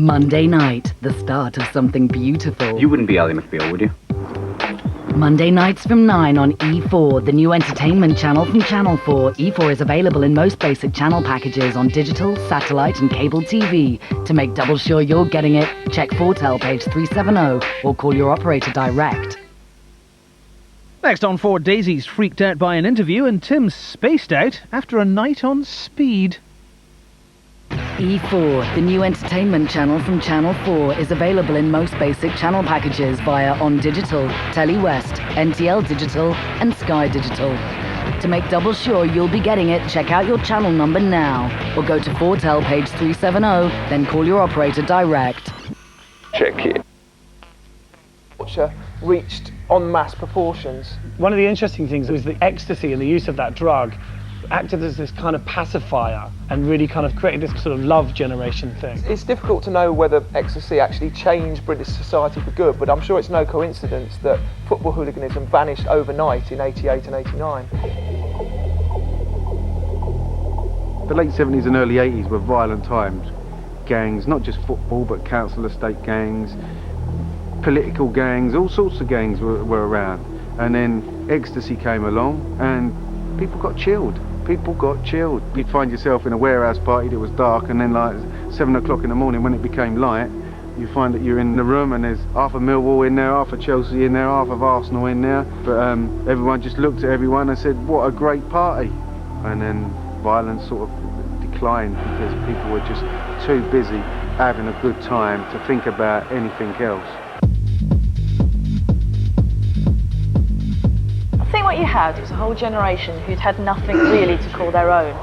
Monday night, the start of something beautiful. You wouldn't be Ally McBeal, would you? Monday nights from 9 on E4, the new entertainment channel from Channel 4. E4 is available in most basic channel packages on digital, satellite and cable TV. To make double sure you're getting it, check Foretel page 370 or call your operator direct. Next on 4, Daisy's freaked out by an interview and Tim's spaced out after a night on speed. E4, the new entertainment channel from Channel 4, is available in most basic channel packages via On Digital, Telly West, NTL Digital and Sky Digital. To make double sure you'll be getting it, check out your channel number now or go to Foretel page 370, then call your operator direct. Check it. Reached en masse proportions. One of the interesting things was the ecstasy and the use of that drug acted as this kind of pacifier and really kind of created this sort of love generation thing. It's difficult to know whether ecstasy actually changed British society for good, but I'm sure it's no coincidence that football hooliganism vanished overnight in 88 and 89. The late 70s and early 80s were violent times. Gangs, not just football, but council estate gangs, political gangs, all sorts of gangs were around. And then ecstasy came along and people got chilled. People got chilled. You'd find yourself in a warehouse party that was dark, and then like 7 o'clock in the morning when it became light, you find that you're in the room and there's half of Millwall in there, half of Chelsea in there, half of Arsenal in there. But everyone just looked at everyone and said, what a great party. And then violence sort of declined because people were just too busy having a good time to think about anything else. I think what you had was a whole generation who'd had nothing really to call their own.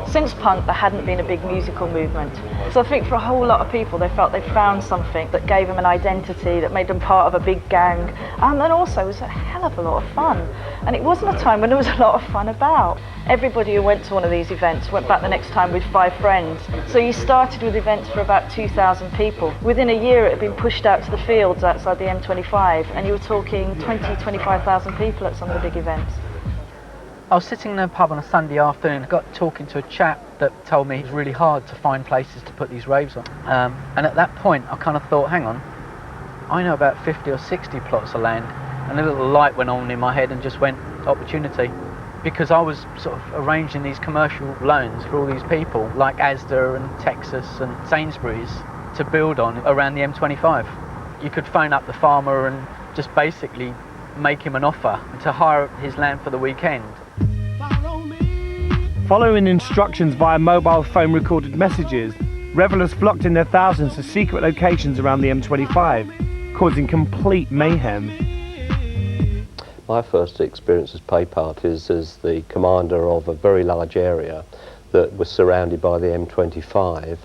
Since punk, there hadn't been a big musical movement. So I think for a whole lot of people, they felt they'd found something that gave them an identity, that made them part of a big gang, and also it was a hell of a lot of fun. And it wasn't a time when there was a lot of fun about. Everybody who went to one of these events went back the next time with 5 friends. So you started with events for about 2,000 people. Within a year, it had been pushed out to the fields outside the M25, and you were talking 25,000 people at some of the big events. I was sitting in a pub on a Sunday afternoon. I got talking to a chap that told me it was really hard to find places to put these raves on. And at that point, I kind of thought, hang on, I know about 50 or 60 plots of land. And a little light went on in my head and just went, opportunity. Because I was sort of arranging these commercial loans for all these people, like Asda and Texas and Sainsbury's, to build on around the M25. You could phone up the farmer and just basically make him an offer to hire his land for the weekend. Following instructions via mobile phone recorded messages, revellers flocked in their thousands to secret locations around the M25, causing complete mayhem. My first experience as pay parties as the commander of a very large area that was surrounded by the M25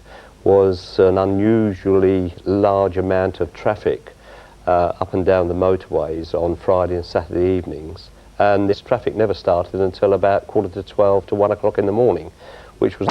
was an unusually large amount of traffic up and down the motorways on Friday and Saturday evenings, and this traffic never started until about 11:45 to 1 o'clock in the morning, which was